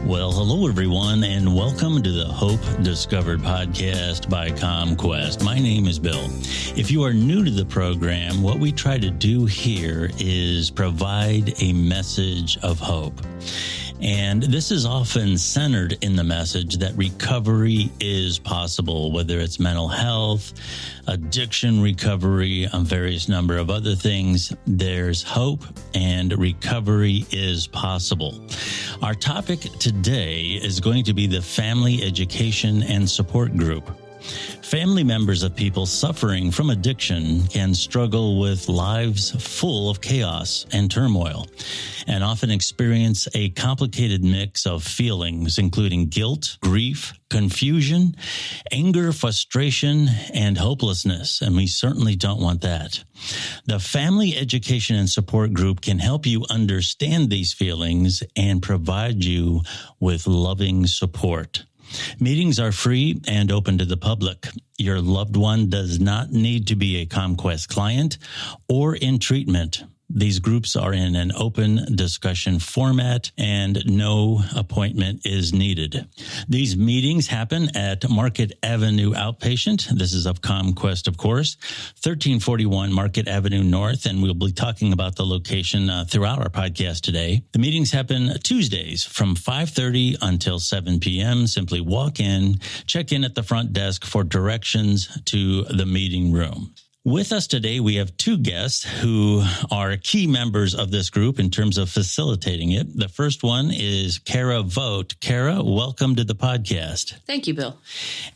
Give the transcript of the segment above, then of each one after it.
Well, hello, everyone, and welcome to the Hope Discovered podcast by CommQuest. My name is Bill. If you are new to the program, what we try to do here is provide a message of hope. And this is often centered in the message that recovery is possible, whether it's mental health, addiction recovery, and various number of other things. There's hope and recovery is possible. Our topic today is going to be the Family Education and Support Group. Family members of people suffering from addiction can struggle with lives full of chaos and turmoil, and often experience a complicated mix of feelings, including guilt, grief, confusion, anger, frustration, and hopelessness. And we certainly don't want that. The Family Education and Support Group can help you understand these feelings and provide you with loving support. Meetings are free and open to the public. Your loved one does not need to be a CommQuest client or in treatment. These groups are in an open discussion format and no appointment is needed. These meetings happen at Market Avenue Outpatient. This is of CommQuest, of course, 1341 Market Avenue North, and we'll be talking about the location throughout our podcast today. The meetings happen Tuesdays from 5:30 until 7 p.m. Simply walk in, check in at the front desk for directions to the meeting room. With us today, we have two guests who are key members of this group in terms of facilitating it. The first one is Kara Vogt. Kara, welcome to the podcast. Thank you, Bill.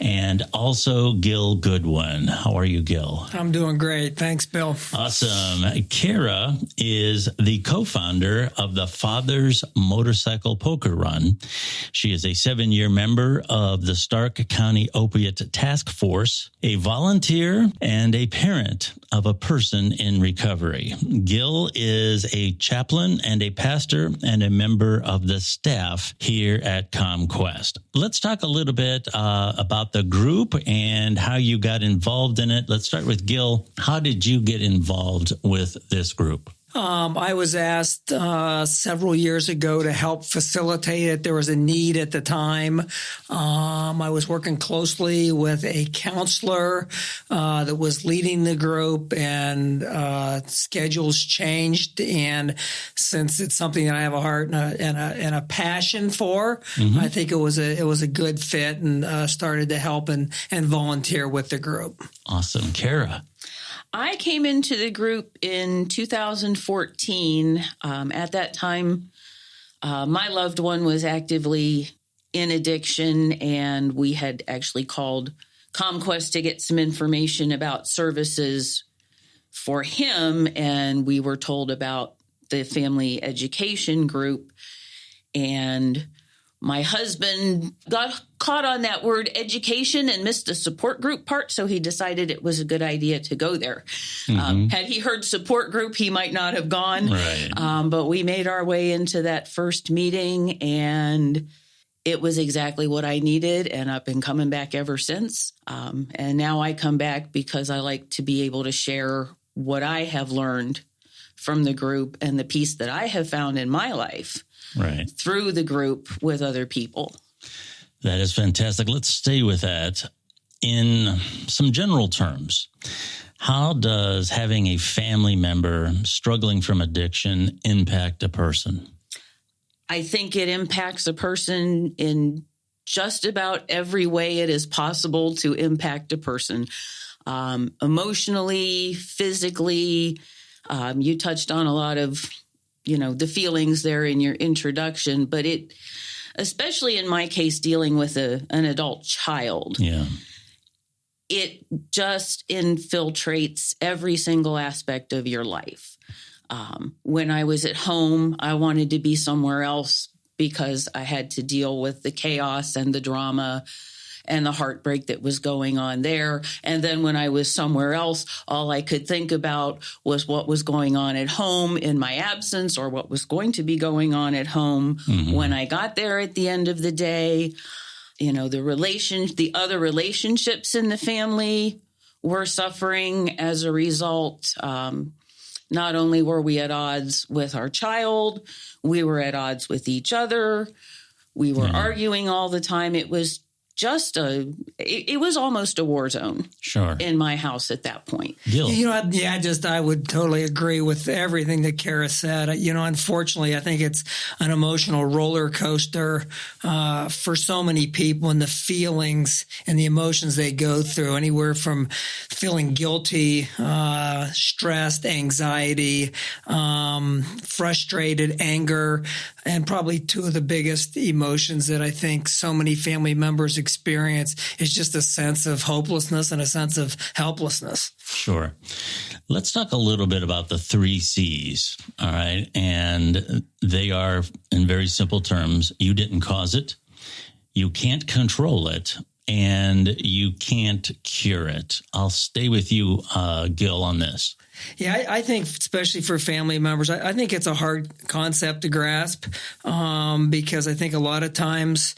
And also Gil Goodwin. How are you, Gil? I'm doing great. Thanks, Bill. Awesome. Kara is the co-founder of the Father's Motorcycle Poker Run. She is a 7-year member of the Stark County Opiate Task Force, a volunteer, and a parent of a person in recovery. Gil is a chaplain and a pastor and a member of the staff here at CommQuest. Let's talk a little bit about the group and how you got involved in it. Let's start with Gil. How did you get involved with this group? I was asked several years ago to help facilitate it. There was a need at the time. I was working closely with a counselor that was leading the group, and schedules changed. And since it's something that I have a heart and a passion for, I think it was a good fit, and started to help and volunteer with the group. Awesome. Kara? I came into the group in 2014. At that time, my loved one was actively in addiction, and we had actually called CommQuest to get some information about services for him, and we were told about the family education group. And my husband got caught on that word education and missed the support group part, so he decided it was a good idea to go there. Had he heard support group, he might not have gone. Right. But we made our way into that first meeting, and it was exactly what I needed, and I've been coming back ever since. And now I come back because I like to be able to share what I have learned from the group and the peace that I have found in my life. Right. Through the group with other people. That is fantastic. Let's stay with that. In some general terms, how does having a family member struggling from addiction impact a person? I think it impacts a person in just about every way it is possible to impact a person. Emotionally, physically. You touched on a lot of the feelings there in your introduction, but it, especially in my case, dealing with an adult child, it just infiltrates every single aspect of your life. When I was at home, I wanted to be somewhere else because I had to deal with the chaos and the drama and the heartbreak that was going on there. And then when I was somewhere else, all I could think about was what was going on at home in my absence, or what was going to be going on at home when I got there at the end of the day. The other relationships in the family were suffering as a result. Not only were we at odds with our child, we were at odds with each other. We were arguing all the time. It was just it was almost a war zone. Sure. In my house at that point. Gil. I would totally agree with everything that Kara said. Unfortunately, I think it's an emotional roller coaster for so many people, and the feelings and the emotions they go through, anywhere from feeling guilty, stressed, anxiety, frustrated, anger, and probably two of the biggest emotions that I think so many family members experience is just a sense of hopelessness and a sense of helplessness. Sure. Let's talk a little bit about the 3 C's. All right. And they are, in very simple terms, you didn't cause it, you can't control it, and you can't cure it. I'll stay with you, Gil, on this. Yeah, I think especially for family members, I think it's a hard concept to grasp because I think a lot of times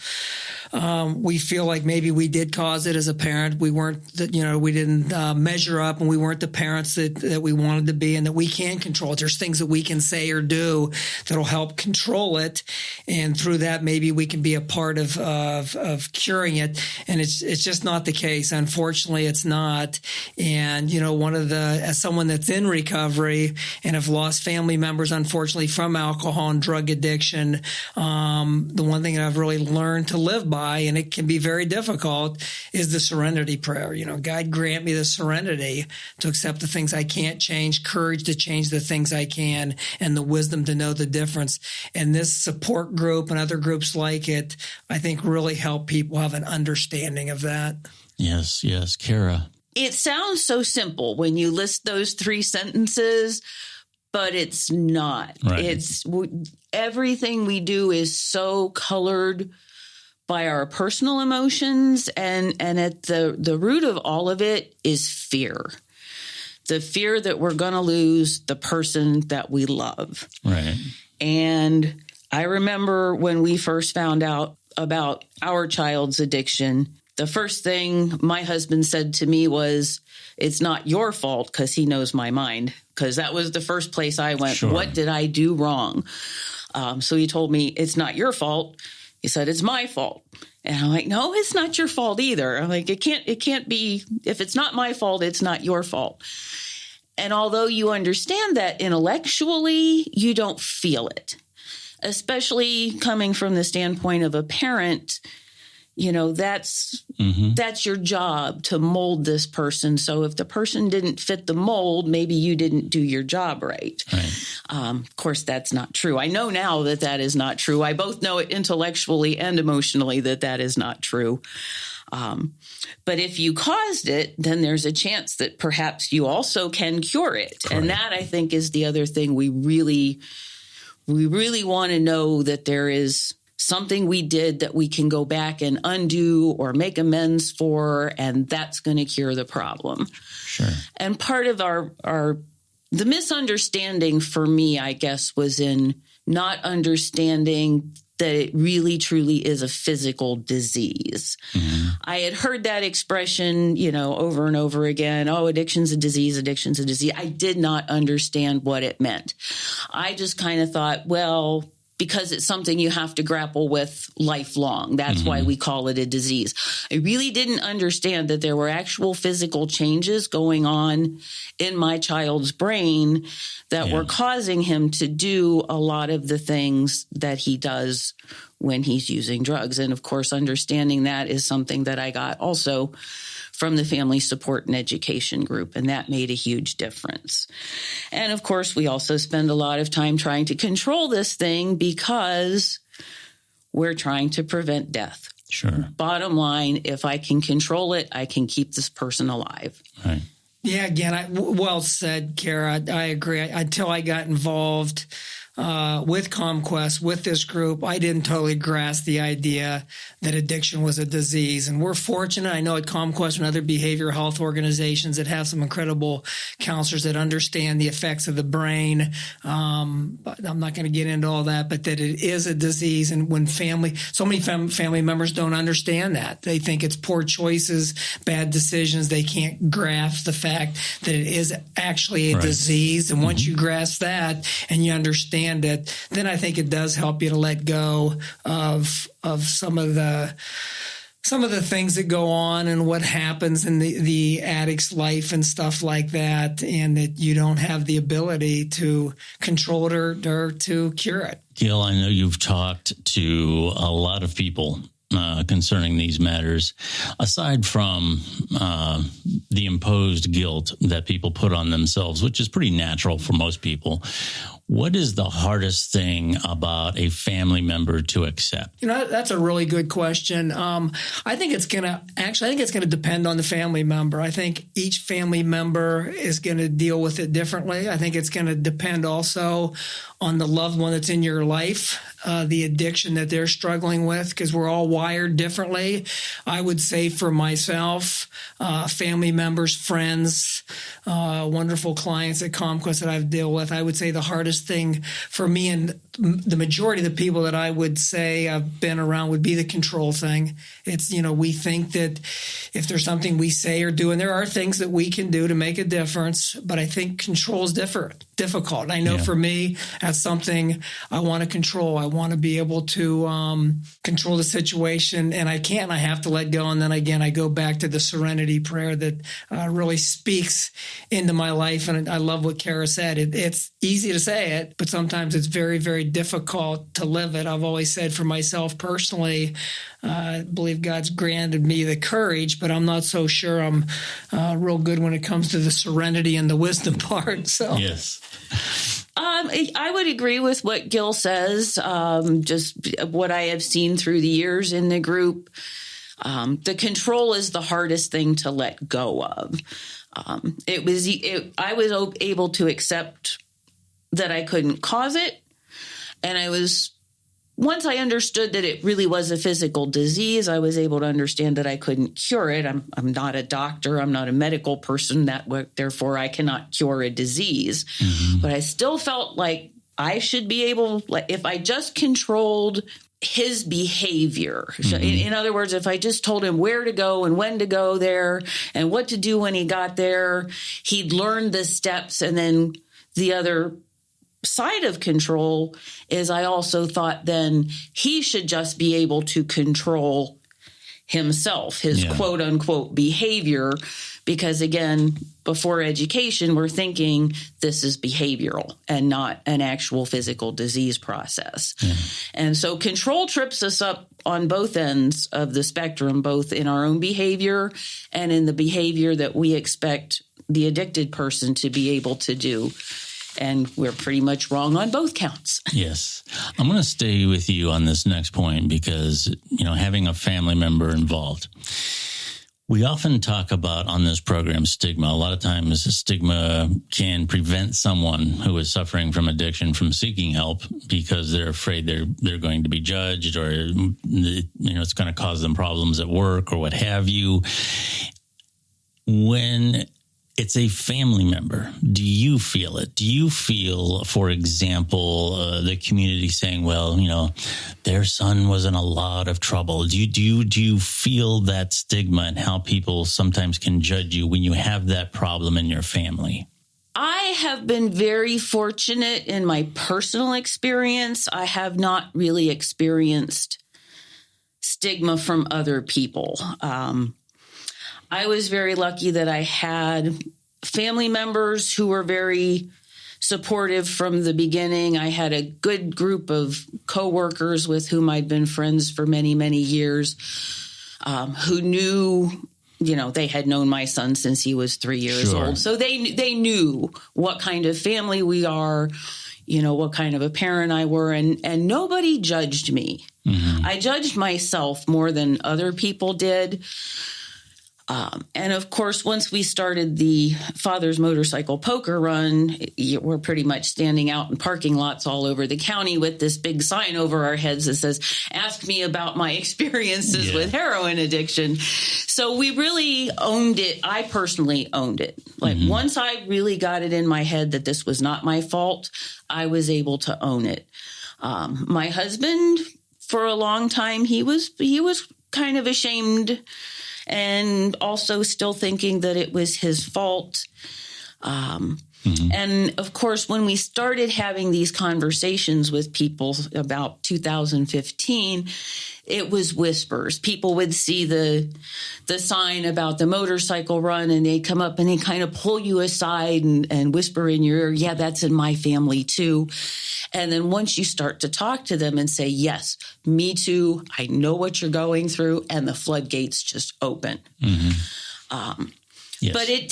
we feel like maybe we did cause it as a parent. We weren't, we didn't measure up, and we weren't the parents that we wanted to be, and that we can control it. There's things that we can say or do that'll help control it, and through that, maybe we can be a part of curing it. And it's just not the case. Unfortunately, it's not. And as someone that's in recovery and have lost family members, unfortunately, from alcohol and drug addiction, the one thing that I've really learned to live by, and it can be very difficult, is the Serenity Prayer. God, grant me the serenity to accept the things I can't change, courage to change the things I can, and the wisdom to know the difference. And this support group and other groups like it, I think, really help people have an understanding of that. Yes. Kara. It sounds so simple when you list those 3 sentences, but it's not. Right. It's everything we do is so colored by our personal emotions, and at the root of all of it is fear. The fear that we're going to lose the person that we love. Right. And I remember when we first found out about our child's addiction, the first thing my husband said to me was, "It's not your fault," because he knows my mind, because that was the first place I went. Sure. What did I do wrong? So he told me, "It's not your fault." He said, "It's my fault." And I'm like, "No, it's not your fault either." I'm like, it can't be. If it's not my fault, it's not your fault. And although you understand that intellectually, you don't feel it, especially coming from the standpoint of a parent. That's your job, to mold this person. So if the person didn't fit the mold, maybe you didn't do your job right. Of course, that's not true. I know now that is not true. I both know it intellectually and emotionally that is not true. But if you caused it, then there's a chance that perhaps you also can cure it. Correct. And that, I think, is the other thing we really want to know, that there is something we did that we can go back and undo or make amends for, and that's going to cure the problem. Sure. And part of the misunderstanding for me, I guess, was in not understanding that it really truly is a physical disease. Mm-hmm. I had heard that expression, over and over again. Oh, addiction's a disease, addiction's a disease. I did not understand what it meant. I just kind of thought, well, because it's something you have to grapple with lifelong. That's why we call it a disease. I really didn't understand that there were actual physical changes going on in my child's brain that were causing him to do a lot of the things that he does when he's using drugs. And of course, understanding that is something that I got also from the Family Support and Education Group, and that made a huge difference. And of course, we also spend a lot of time trying to control this thing because we're trying to prevent death. Sure. Bottom line, if I can control it, I can keep this person alive. Right. Yeah, again, well said, Kara. I agree. Until I got involved with CommQuest, with this group, I didn't totally grasp the idea that addiction was a disease. And we're fortunate. I know at CommQuest and other behavioral health organizations that have some incredible counselors that understand the effects of the brain. But I'm not going to get into all that, but that it is a disease. And when so many family members don't understand that. They think it's poor choices, bad decisions. They can't grasp the fact that it is actually a disease. And once you grasp that and you understand understand it, then I think it does help you to let go of some of the things that go on and what happens in the addict's life and stuff like that, and that you don't have the ability to control it or to cure it. Gil, I know you've talked to a lot of people concerning these matters. Aside from the imposed guilt that people put on themselves, which is pretty natural for most people, what is the hardest thing about a family member to accept? That's a really good question. I think it's going to depend on the family member. I think each family member is going to deal with it differently. I think it's going to depend also on the loved one that's in your life, the addiction that they're struggling with, because we're all wired differently. I would say for myself, family members, friends, wonderful clients at CommQuest that I've dealt with, I would say the hardest thing for me and the majority of the people that I would say I've been around would be the control thing. It's, we think that if there's something we say or do, and there are things that we can do to make a difference, but I think control is difficult. I know for me, that's something I want to control. I want to be able to control the situation, and I can't. I have to let go. And then again, I go back to the Serenity Prayer that really speaks into my life. And I love what Kara said. It's easy to say it, but sometimes it's very, very difficult to live it. I've always said for myself personally, I believe God's granted me the courage, but I'm not so sure I'm real good when it comes to the serenity and the wisdom part. So yes. I would agree with what Gil says, just what I have seen through the years in the group. The control is the hardest thing to let go of. I was able to accept that I couldn't cause it. And once I understood that it really was a physical disease, I was able to understand that I couldn't cure it. I'm not a doctor. I'm not a medical person. Therefore, I cannot cure a disease. Mm-hmm. But I still felt like I should be able, if I just controlled his behavior. Mm-hmm. In other words, if I just told him where to go and when to go there and what to do when he got there, he'd learn the steps. And then the other side of control is I also thought then he should just be able to control himself, his quote unquote behavior, because again, before education, we're thinking this is behavioral and not an actual physical disease process. Yeah. And so control trips us up on both ends of the spectrum, both in our own behavior and in the behavior that we expect the addicted person to be able to do. And we're pretty much wrong on both counts. Yes. I'm going to stay with you on this next point because, having a family member involved, we often talk about on this program stigma. A lot of times stigma can prevent someone who is suffering from addiction from seeking help because they're afraid they're going to be judged or, it's going to cause them problems at work or what have you. When it's a family member, do you feel it? Do you feel, for example, the community saying, well, their son was in a lot of trouble? Do you feel that stigma and how people sometimes can judge you when you have that problem in your family? I have been very fortunate in my personal experience. I have not really experienced stigma from other people. I was very lucky that I had family members who were very supportive from the beginning. I had a good group of coworkers with whom I'd been friends for many, many years, who knew, they had known my son since he was 3 years old. So they knew what kind of family we are, what kind of a parent I were, and nobody judged me. Mm-hmm. I judged myself more than other people did. And of course, once we started the Father's Motorcycle Poker Run, we're pretty much standing out in parking lots all over the county with this big sign over our heads that says, ask me about my experiences with heroin addiction. So we really owned it. I personally owned it. Once I really got it in my head that this was not my fault, I was able to own it. My husband, for a long time, he was kind of ashamed and also still thinking that it was his fault. And of course, when we started having these conversations with people about 2015, it was whispers. People would see the sign about the motorcycle run, and they'd come up and they kind of pull you aside and whisper in your ear, yeah, that's in my family too. And then once you start to talk to them and say, yes, me too, I know what you're going through, and the floodgates just open. Yes. But it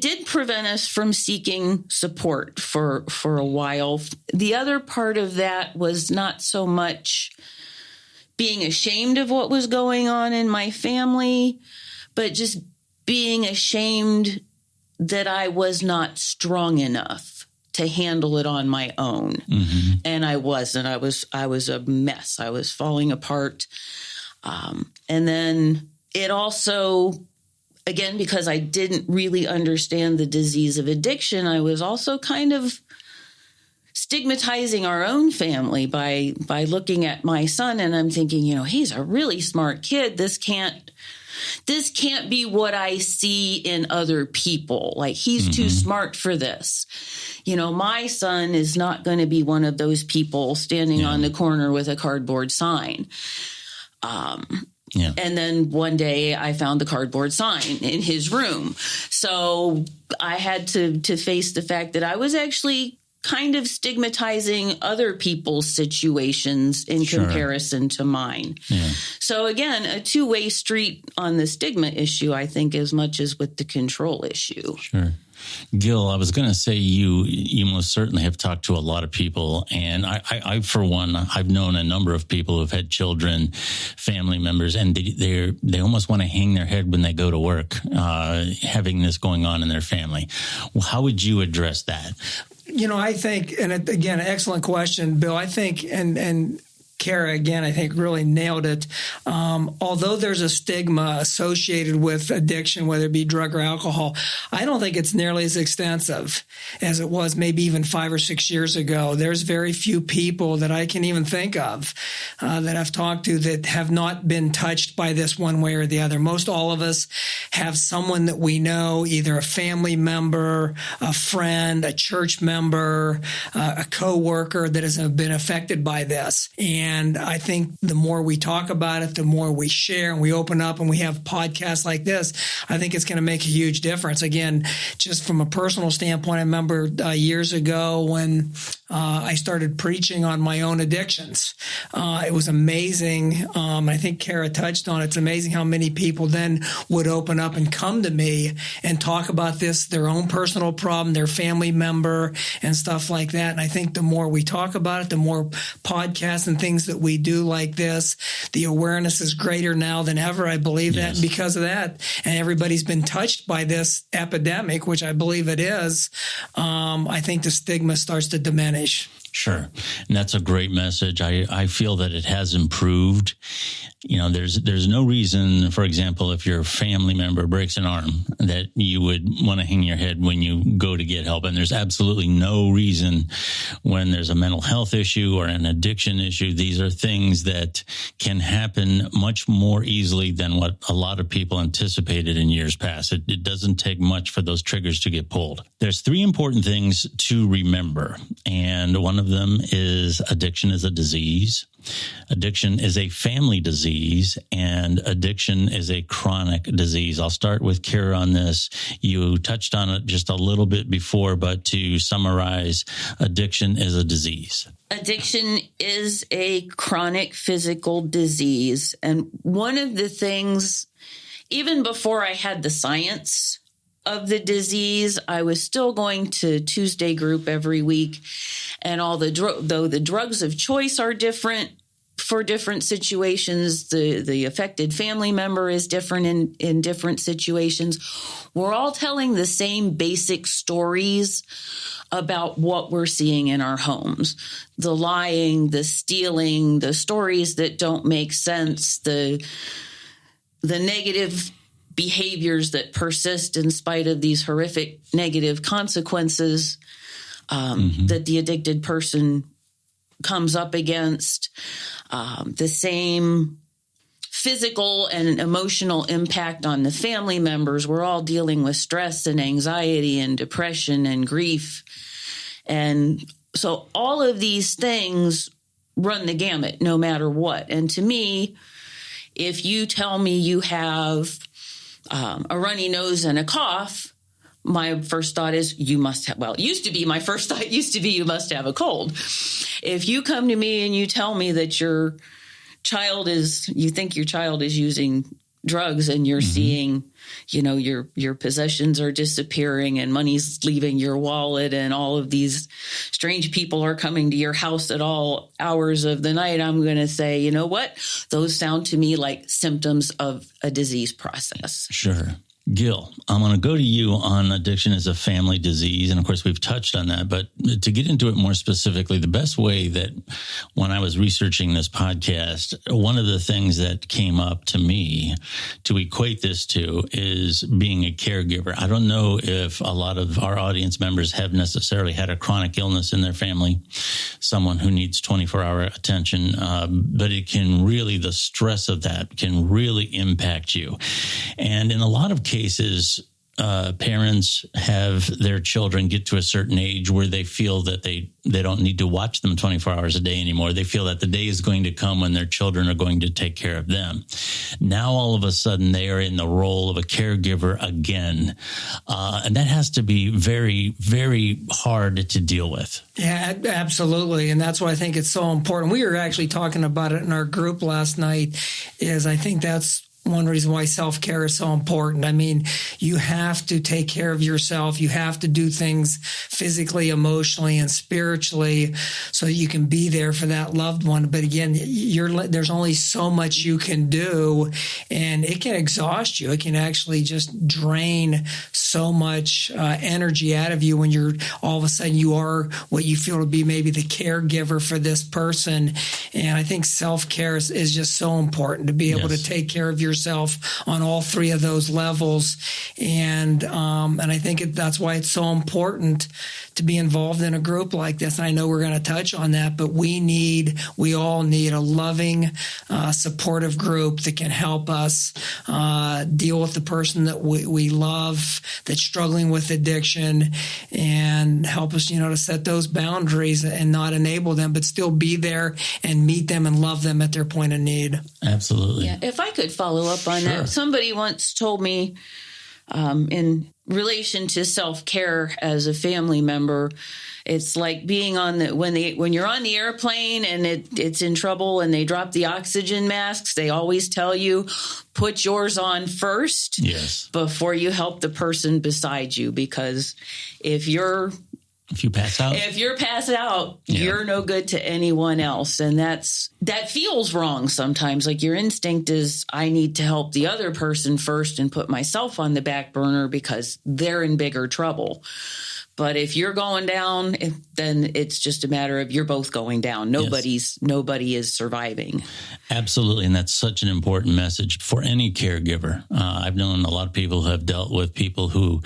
did prevent us from seeking support for a while. The other part of that was not so much being ashamed of what was going on in my family, but just being ashamed that I was not strong enough to handle it on my own. And I wasn't. I was a mess. I was falling apart. And then it also, again, because I didn't really understand the disease of addiction, I was also kind of stigmatizing our own family by looking at my son, and I'm thinking, he's a really smart kid. This can't be what I see in other people. Like, he's too smart for this. My son is not going to be one of those people standing on the corner with a cardboard sign. And then one day I found the cardboard sign in his room. So I had to face the fact that I was actually kind of stigmatizing other people's situations in comparison to mine. So again, a two-way street on the stigma issue, I think, as much as with the control issue. Sure. Gil, I was going to say you most certainly have talked to a lot of people, and I for one, I've known a number of people who've had children, family members, and they almost want to hang their head when they go to work, having this going on in their family. Well, how would you address that? I think, and again, excellent question, Bill. I think, and Kara, again, I think really nailed it. Although there's a stigma associated with addiction, whether it be drug or alcohol, I don't think it's nearly as extensive as it was maybe even 5 or 6 years ago. There's very few people that I can even think of that I've talked to that have not been touched by this one way or the other. Most all of us have someone that we know, either a family member, a friend, a church member, a coworker that has been affected by this. And I think the more we talk about it, the more we share and we open up and we have podcasts like this, I think it's going to make a huge difference. Again, just from a personal standpoint, I remember years ago when I started preaching on my own addictions. It was amazing. I think Kara touched on it. It's amazing how many people then would open up and come to me and talk about this, their own personal problem, their family member and stuff like that. And I think the more we talk about it, the more podcasts and things that we do like this, the awareness is greater now than ever. I believe that. And because of that, and everybody's been touched by this epidemic, which I believe it is, I think the stigma starts to diminish. Sure. And that's a great message. I feel that it has improved. There's no reason, for example, if your family member breaks an arm, that you would want to hang your head when you go to get help. And there's absolutely no reason when there's a mental health issue or an addiction issue. These are things that can happen much more easily than what a lot of people anticipated in years past. It doesn't take much for those triggers to get pulled. There's 3 important things to remember. And one of them is addiction is a disease. Addiction is a family disease, and addiction is a chronic disease. I'll start with Kara on this. You touched on it just a little bit before, but to summarize, addiction is a disease. Addiction is a chronic physical disease. And one of the things, even before I had the science of the disease, I was still going to Tuesday group every week, and though the drugs of choice are different for different situations, the affected family member is different in different situations. We're all telling the same basic stories about what we're seeing in our homes: the lying, the stealing, the stories that don't make sense, the negative behaviors that persist in spite of these horrific negative consequences that the addicted person comes up against, the same physical and emotional impact on the family members. We're all dealing with stress and anxiety and depression and grief. And so all of these things run the gamut no matter what. And to me, if you tell me you have a runny nose and a cough, my first thought is you must have, well, my first thought used to be you must have a cold. If you come to me and you tell me that you think your child is using drugs and you're seeing, your possessions are disappearing and money's leaving your wallet and all of these strange people are coming to your house at all hours of the night, I'm going to say, you know what? Those sound to me like symptoms of a disease process. Sure. Gil, I'm going to go to you on addiction as a family disease. And of course, we've touched on that. But to get into it more specifically, the best way that when I was researching this podcast, one of the things that came up to me to equate this to is being a caregiver. I don't know if a lot of our audience members have necessarily had a chronic illness in their family, someone who needs 24-hour attention, but it can really, the stress of that can really impact you. And in a lot of cases, parents have their children get to a certain age where they feel that they don't need to watch them 24 hours a day anymore. They feel that the day is going to come when their children are going to take care of them. Now, all of a sudden, they are in the role of a caregiver again. And that has to be very, very hard to deal with. Yeah, absolutely. And that's why I think it's so important. We were actually talking about it in our group last night, is I think that's one reason why self-care is so important. I mean, you have to take care of yourself. You have to do things physically, emotionally, and spiritually so you can be there for that loved one. But again, there's only so much you can do, and it can exhaust you. It can actually just drain so much energy out of you when you're all of a sudden you are what you feel to be maybe the caregiver for this person. And I think self-care is just so important to be able to take care of yourself on all three of those levels. And I think that's why it's so important to be involved in a group like this. And I know we're going to touch on that, but we all need a loving, supportive group that can help us deal with the person that we love that's struggling with addiction, and help us, to set those boundaries and not enable them, but still be there and meet them and love them at their point of need. Absolutely. Yeah. If I could follow up on that. Somebody once told me in relation to self-care as a family member, it's like being on when you're on the airplane and it's in trouble and they drop the oxygen masks, they always tell you, put yours on first before you help the person beside you. Because if you're passed out, you're no good to anyone else. And that feels wrong sometimes. Like your instinct is, I need to help the other person first and put myself on the back burner because they're in bigger trouble. But if you're going down, then it's just a matter of you're both going down. Nobody is surviving. Absolutely. And that's such an important message for any caregiver. I've known a lot of people who have dealt with people who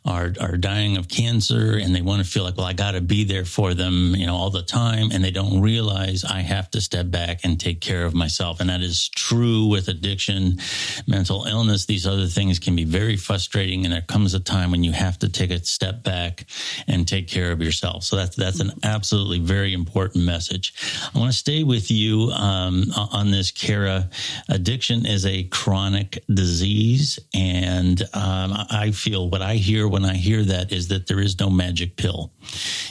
are dying of cancer, and they want to feel like, well, I got to be there for them, all the time. And they don't realize I have to step back and take care of myself. And that is true with addiction, mental illness. These other things can be very frustrating. And there comes a time when you have to take a step back and take care of yourself. So that's an absolutely very important message. I want to stay with you on this, Kara. Addiction is a chronic disease, and I feel what I hear when I hear that is that there is no magic pill.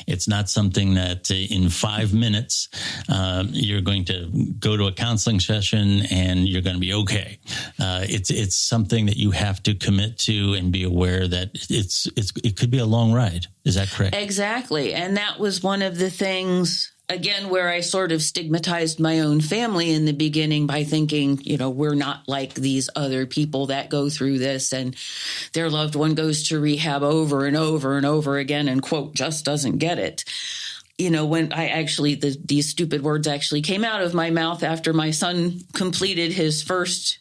It's not something that in 5 minutes you're going to go to a counseling session and you're going to be okay. It's something that you have to commit to and be aware that it could be a long ride. Is that correct? Exactly. And that was one of the things, again, where I sort of stigmatized my own family in the beginning by thinking, we're not like these other people that go through this and their loved one goes to rehab over and over and over again and, quote, just doesn't get it. When these stupid words actually came out of my mouth after my son completed his first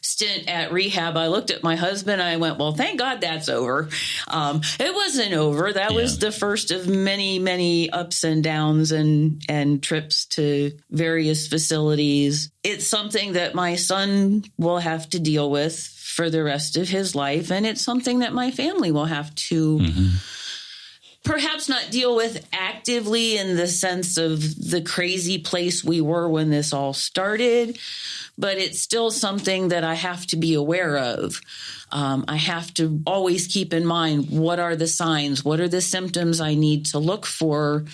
stint at rehab, I looked at my husband and I went, well, thank God that's over. It wasn't over. That was the first of many, many ups and downs and trips to various facilities. It's something that my son will have to deal with for the rest of his life. And it's something that my family will have to perhaps not deal with actively in the sense of the crazy place we were when this all started, but it's still something that I have to be aware of. I have to always keep in mind, what are the signs? What are the symptoms I need to look for?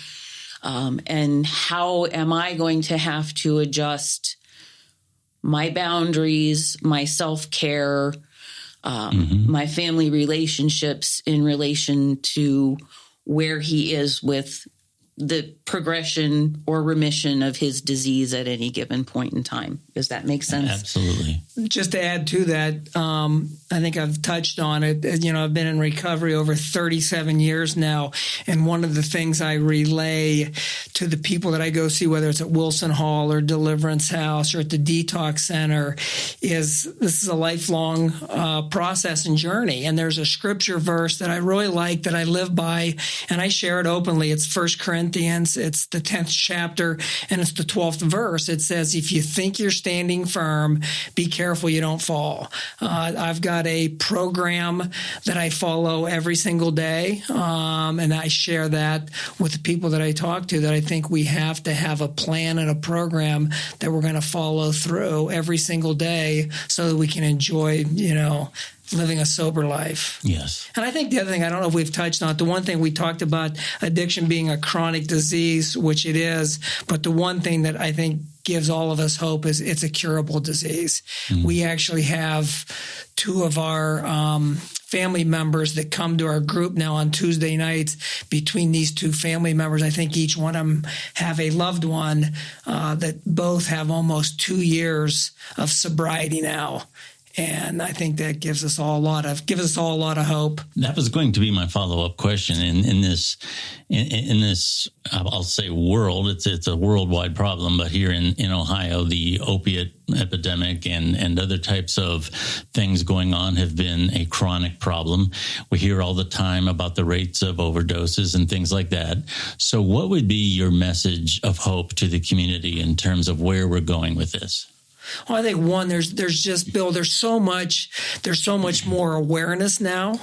And how am I going to have to adjust my boundaries, my self-care, my family relationships in relation to where he is with the progression or remission of his disease at any given point in time. Does that make sense? Absolutely. Just to add to that, I think I've touched on it. I've been in recovery over 37 years now. And one of the things I relay to the people that I go see, whether it's at Wilson Hall or Deliverance House or at the Detox Center, is this is a lifelong process and journey. And there's a scripture verse that I really like that I live by, and I share it openly. It's 1 Corinthians. It's the 10th chapter, and it's the 12th verse. It says, if you think you're standing firm, be careful you don't fall. I've got a program that I follow every single day, and I share that with the people that I talk to, that I think we have to have a plan and a program that we're going to follow through every single day so that we can enjoy, living a sober life. Yes. And I think the other thing, I don't know if we've touched on it, the one thing we talked about addiction being a chronic disease, which it is, but the one thing that I think gives all of us hope is it's a curable disease. We actually have two of our family members that come to our group now on Tuesday nights. Between these two family members, I think each one of them have a loved one that both have almost 2 years of sobriety now. And I think that gives us all a lot of hope. That was going to be my follow-up question. In this, I'll say world, it's a worldwide problem, but here in Ohio, the opiate epidemic and other types of things going on have been a chronic problem. We hear all the time about the rates of overdoses and things like that. So what would be your message of hope to the community in terms of where we're going with this? Well, I think one, there's just, Bill, there's so much more awareness now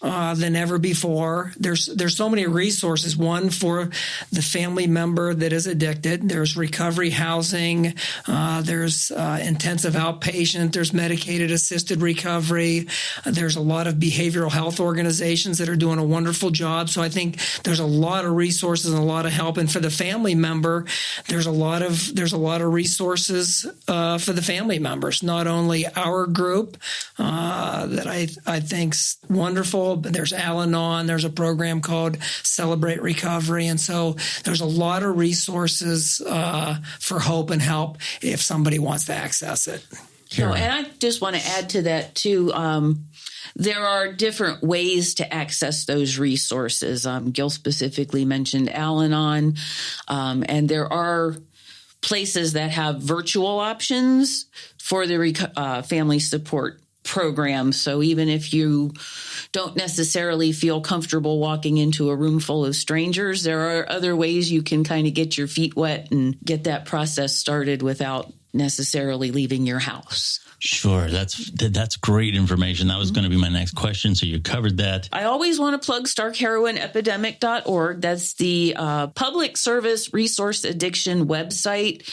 than ever before. There's so many resources. One, for the family member that is addicted. There's recovery housing. There's intensive outpatient. There's medicated assisted recovery. There's a lot of behavioral health organizations that are doing a wonderful job. So I think there's a lot of resources and a lot of help. And for the family member, there's a lot of resources for the family members. Not only our group that I think's wonderful, but there's Al-Anon. There's a program called Celebrate Recovery. And so there's a lot of resources for hope and help if somebody wants to access it. No, and I just want to add to that, too. There are different ways to access those resources. Gil specifically mentioned Al-Anon, and there are places that have virtual options for the family support program. So even if you don't necessarily feel comfortable walking into a room full of strangers, there are other ways you can kind of get your feet wet and get that process started without necessarily leaving your house. Sure. That's great information. That was going to be my next question. So you covered that. I always want to plug StarkHeroinEpidemic.org. That's the public service resource addiction website,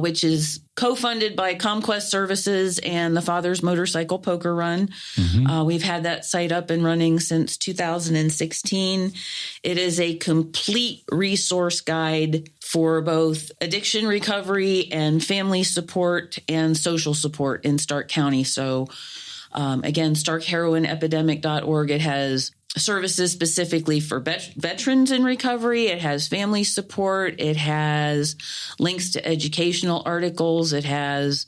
which is co-funded by CommQuest Services and the Father's Motorcycle Poker Run. We've had that site up and running since 2016. It is a complete resource guide for both addiction recovery and family support and social support in Stark County. So again, StarkHeroinEpidemic.org. It has services specifically for veterans in recovery. It has family support. It has links to educational articles. It has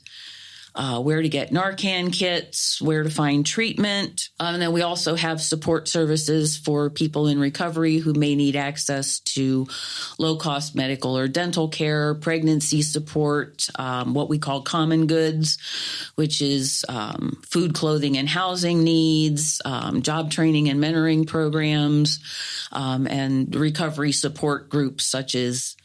where to get Narcan kits, where to find treatment. And then we also have support services for people in recovery who may need access to low-cost medical or dental care, pregnancy support, what we call common goods, which is food, clothing, and housing needs, job training and mentoring programs, and recovery support groups such as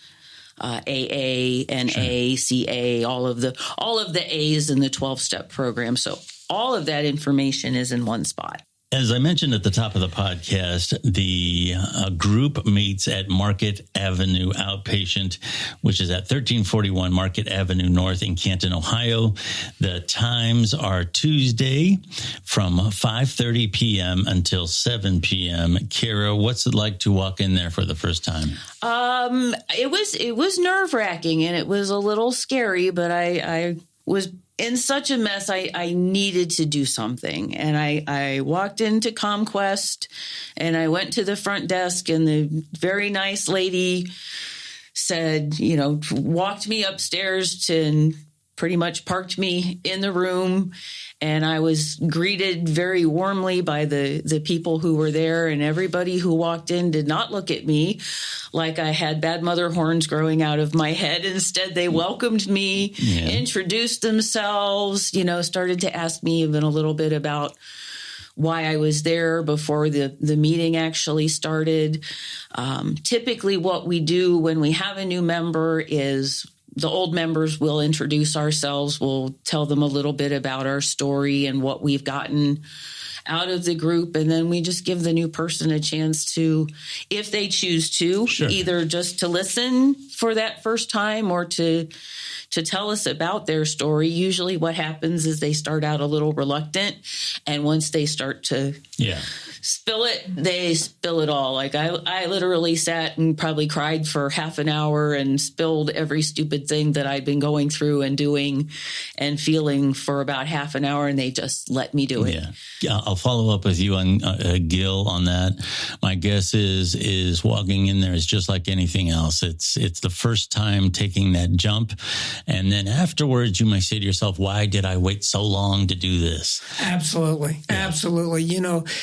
AA, NA, CA, all of the A's in the 12-step program. So all of that information is in one spot. As I mentioned at the top of the podcast, the group meets at Market Avenue Outpatient, which is at 1341 Market Avenue North in Canton, Ohio. The times are Tuesday from 5:30 p.m. until 7 p.m. Kara, what's it like to walk in there for the first time? It was nerve-wracking and it was a little scary, but I was in such a mess, I needed to do something. And I walked into CommQuest and I went to the front desk, and the very nice lady said, walked me upstairs and pretty much parked me in the room. And I was greeted very warmly by the people who were there, and everybody who walked in did not look at me like I had bad mother horns growing out of my head. Instead, they welcomed me, introduced themselves, started to ask me even a little bit about why I was there before the meeting actually started. Typically, what we do when we have a new member is the old members will introduce ourselves. We'll tell them a little bit about our story and what we've gotten out of the group. And then we just give the new person a chance to, if they choose to, either just to listen for that first time or to tell us about their story. Usually what happens is they start out a little reluctant. And once they start to spill it, they spill it all. Like I literally sat and probably cried for half an hour and spilled every stupid thing that I'd been going through and doing and feeling for about half an hour, and they just let me do it. Yeah, I'll follow up with you on Gil on that. My guess is walking in there is just like anything else. It's the first time taking that jump, and then afterwards you might say to yourself, "Why did I wait so long to do this?" Absolutely.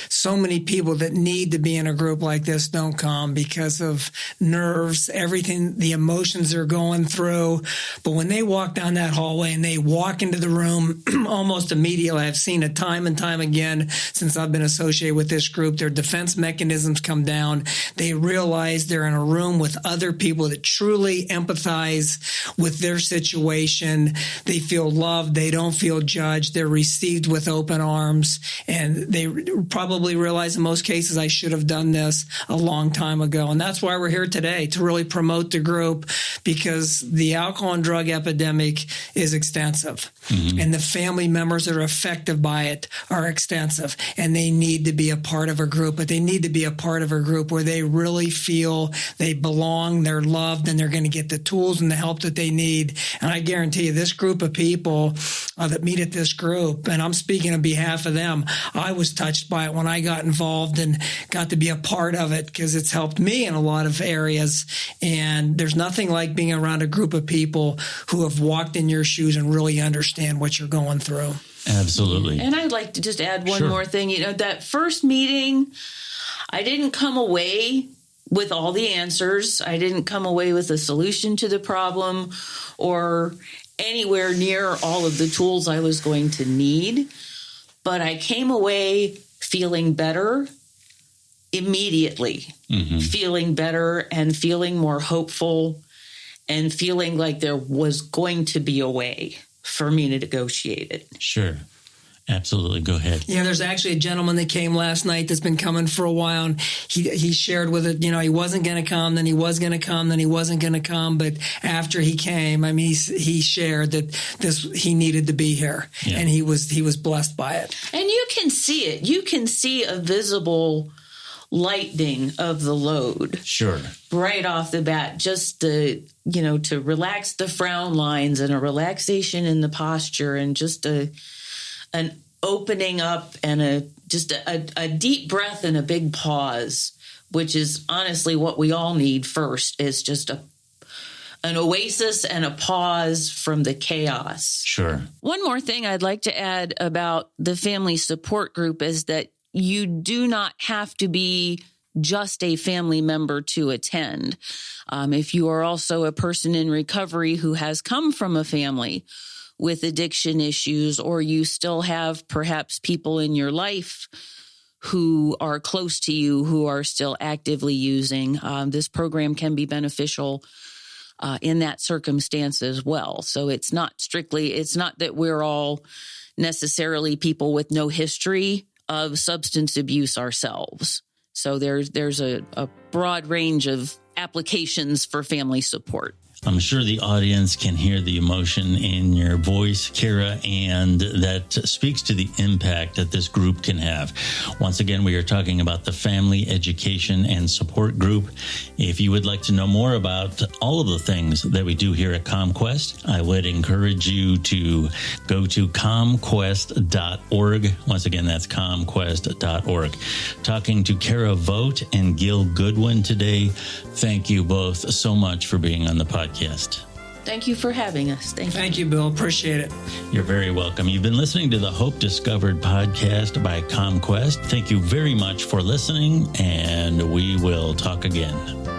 So many people that need to be in a group like this don't come because of nerves, everything, the emotions they're going through. But when they walk down that hallway and they walk into the room, almost immediately, I've seen it time and time again since I've been associated with this group, their defense mechanisms come down. They realize they're in a room with other people that truly empathize with their situation. They feel loved. They don't feel judged. They're received with open arms. And they probably realize in most cases, I should have done this a long time ago. And that's why we're here today, to really promote the group, because the alcohol and drug epidemic is extensive. Mm-hmm. And the family members that are affected by it are extensive. And they need to be a part of a group, but they need to be a part of a group where they really feel they belong, they're loved, and they're going to get the tools and the help that they need. And I guarantee you, this group of people that meet at this group, and I'm speaking on behalf of them, I was touched by it when I got involved and got to be a part of it, because it's helped me in a lot of areas. And there's nothing like being around a group of people who have walked in your shoes and really understand what you're going through. Absolutely. And I'd like to just add one more thing. That first meeting, I didn't come away with all the answers. I didn't come away with a solution to the problem or anywhere near all of the tools I was going to need. But I came away feeling better immediately, feeling better and feeling more hopeful and feeling like there was going to be a way for me to negotiate it. Sure. Absolutely. Go ahead. Yeah, there's actually a gentleman that came last night that's been coming for a while, and he shared with it, he wasn't going to come, then he was going to come, then he wasn't going to come. But after he came, he shared that he needed to be here, and he was blessed by it. And you can see it. You can see a visible lightening of the load. Sure. Right off the bat, just to relax the frown lines and a relaxation in the posture and just an opening up and a deep breath and a big pause, which is honestly what we all need first, is just an oasis and a pause from the chaos. Sure. One more thing I'd like to add about the family support group is that you do not have to be just a family member to attend. If you are also a person in recovery who has come from a family with addiction issues, or you still have perhaps people in your life who are close to you who are still actively using, this program can be beneficial in that circumstance as well. So it's not that we're all necessarily people with no history of substance abuse ourselves. So there's a broad range of applications for family support. I'm sure the audience can hear the emotion in your voice, Kara, and that speaks to the impact that this group can have. Once again, we are talking about the Family Education and Support Group. If you would like to know more about all of the things that we do here at CommQuest, I would encourage you to go to CommQuest.org. Once again, that's CommQuest.org. Talking to Kara Vogt and Gil Goodwin today. Thank you both so much for being on the podcast. Thank you for having us. Thank you, Bill. Appreciate it. You're very welcome. You've been listening to the Hope Discovered podcast by CommQuest. Thank you very much for listening, and we will talk again.